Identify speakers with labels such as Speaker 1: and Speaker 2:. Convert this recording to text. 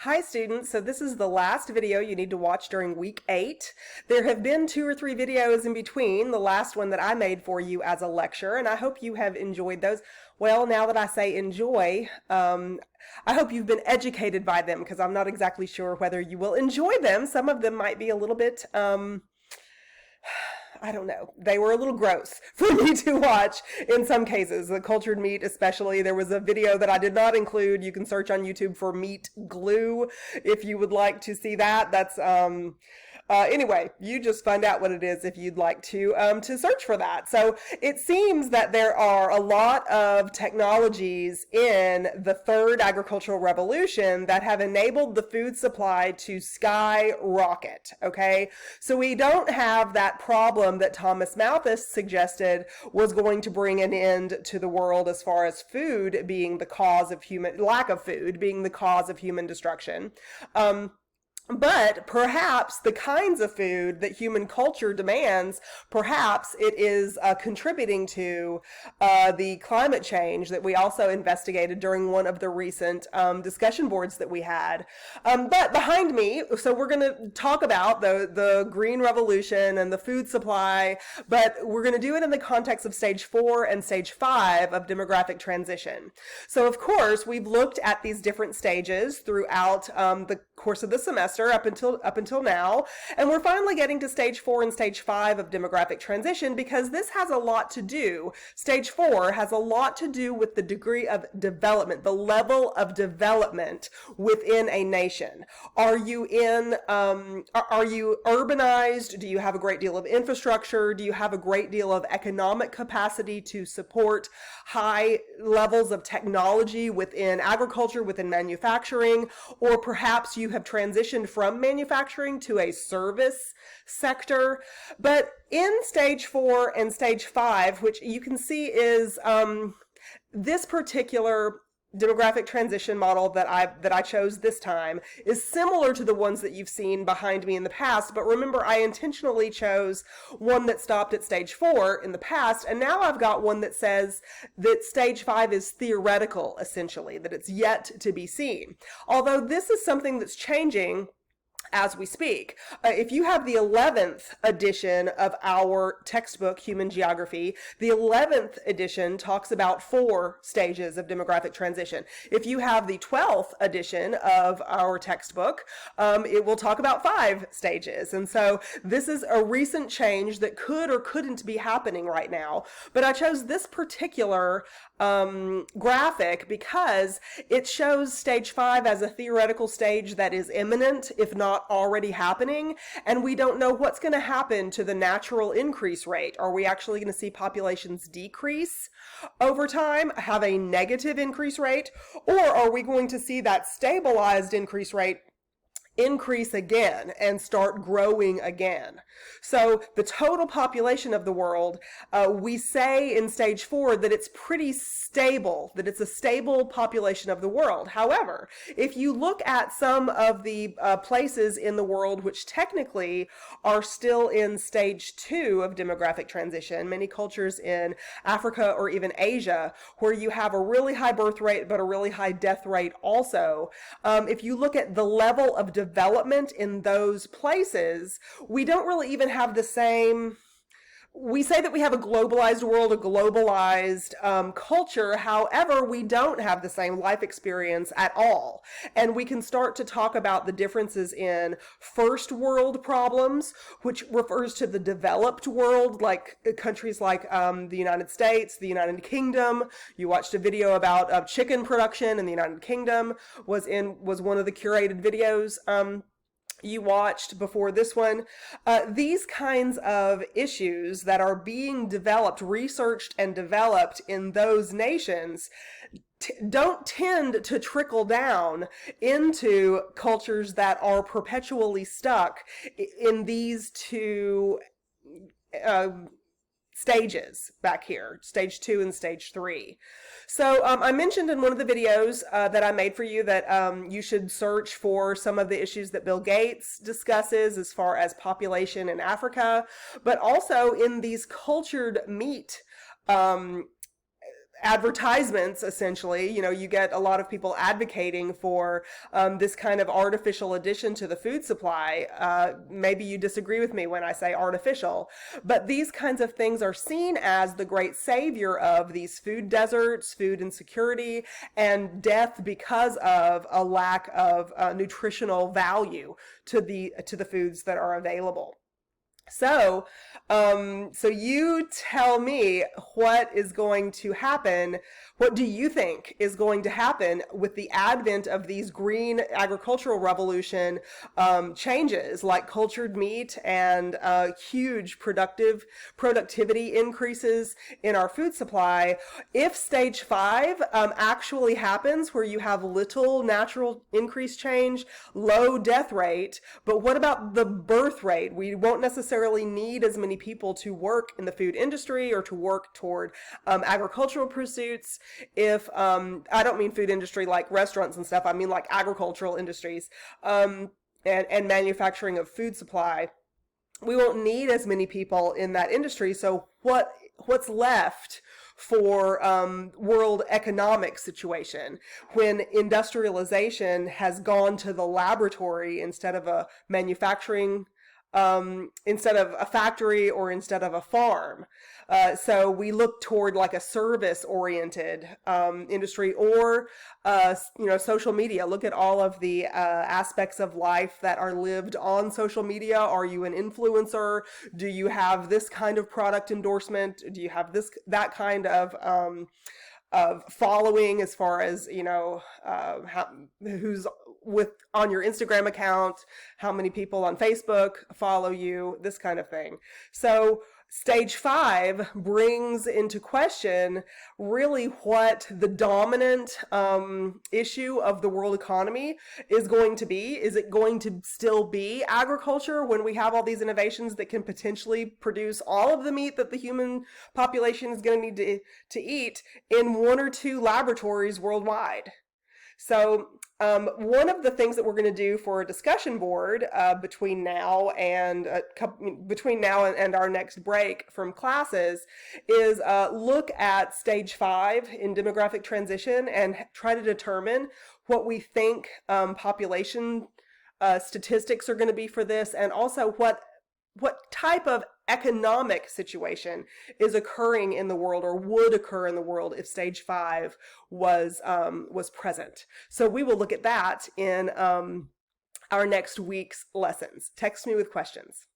Speaker 1: Hi students, so this is the last video you need to watch during week 8. There have been 2 or 3 videos in between, the last one that I made for you as a lecture, and I hope you have enjoyed those. Well, now that I say enjoy, I hope you've been educated by them because I'm not exactly sure whether you will enjoy them. Some of them might be a little bit, I don't know. They were a little gross for me to watch in some cases. The cultured meat especially. There was a video that I did not include. You can search on YouTube for meat glue if you would like to see that. That's anyway, you just find out what it is if you'd like to search for that. So it seems that there are a lot of technologies in the third agricultural revolution that have enabled the food supply to skyrocket. Okay, so we don't have that problem that Thomas Malthus suggested was going to bring an end to the world as far as food being the cause of lack of food being the cause of human destruction. But perhaps the kinds of food that human culture demands, perhaps it is contributing to the climate change that we also investigated during one of the recent discussion boards that we had. But behind me, so we're going to talk about the Green Revolution and the food supply, but we're going to do it in the context of stage 4 and stage 5 of demographic transition. So of course, we've looked at these different stages throughout the course of the semester up until now, and we're finally getting to stage 4 and stage 5 of demographic transition because this has a lot to do. Stage 4 has a lot to do with the degree of development, the level of development within a nation. Are you urbanized? Do you have a great deal of infrastructure? Do you have a great deal of economic capacity to support high levels of technology within agriculture, within manufacturing, or perhaps you have transitioned from manufacturing to a service sector? But in stage 4 and stage 5, which you can see is this particular demographic transition model that I chose this time is similar to the ones that you've seen behind me in the past, but remember I intentionally chose one that stopped at stage 4 in the past, and now I've got one that says that stage 5 is theoretical, essentially, that it's yet to be seen. Although this is something that's changing as we speak. If you have the 11th edition of our textbook, Human Geography, the 11th edition talks about 4 stages of demographic transition. If you have the 12th edition of our textbook, it will talk about 5 stages. And so this is a recent change that could or couldn't be happening right now. But I chose this particular graphic because it shows stage 5 as a theoretical stage that is imminent, if not already happening, and we don't know what's going to happen to the natural increase rate. Are we actually going to see populations decrease over time, have a negative increase rate, or are we going to see that stabilized increase rate increase again and start growing again? So the total population of the world, we say in stage 4 that it's pretty stable, that it's a stable population of the world. However, if you look at some of the places in the world which technically are still in stage 2 of demographic transition, many cultures in Africa or even Asia, where you have a really high birth rate but a really high death rate also, if you look at the level of development in those places, we don't really even have the same. We say that we have a globalized world, a globalized culture. However, we don't have the same life experience at all. And we can start to talk about the differences in first world problems, which refers to the developed world, like countries like the United States, the United Kingdom. You watched a video about chicken production in the United Kingdom, was one of the curated videos you watched before this one. These kinds of issues that are being developed, researched and developed in those nations don't tend to trickle down into cultures that are perpetually stuck in these 2 stages back here, stage 2 and stage 3. So I mentioned in one of the videos that I made for you that you should search for some of the issues that Bill Gates discusses as far as population in Africa, but also in these cultured meat advertisements, essentially. You get a lot of people advocating for this kind of artificial addition to the food supply. Maybe you disagree with me when I say artificial, but these kinds of things are seen as the great savior of these food deserts, food insecurity, and death because of a lack of nutritional value to the foods that are available. So, so you tell me what is going to happen. What do you think is going to happen with the advent of these green agricultural revolution changes, like cultured meat and huge productivity increases in our food supply? If stage 5 actually happens, where you have little natural increase change, low death rate, but what about the birth rate? We won't necessarily need as many people to work in the food industry or to work toward agricultural pursuits. If I don't mean food industry like restaurants and stuff, I mean like agricultural industries and manufacturing of food supply. We won't need as many people in that industry. So what's left for world economic situation when industrialization has gone to the laboratory instead of a manufacturing, instead of a factory, or instead of a farm? So we look toward like a service-oriented industry, or social media. Look at all of the aspects of life that are lived on social media. Are you an influencer? Do you have this kind of product endorsement? Do you have that kind of following, as far as who's with on your Instagram account, how many people on Facebook follow you, this kind of thing. So stage 5 brings into question really what the dominant issue of the world economy is going to be. Is it going to still be agriculture when we have all these innovations that can potentially produce all of the meat that the human population is going to need to eat in 1 or 2 laboratories worldwide? So one of the things that we're going to do for a discussion board between now and our next break from classes is look at stage 5 in demographic transition and try to determine what we think population statistics are going to be for this, and also what type of economic situation is occurring in the world, or would occur in the world, if stage 5 was present. So we will look at that in our next week's lessons. Text me with questions.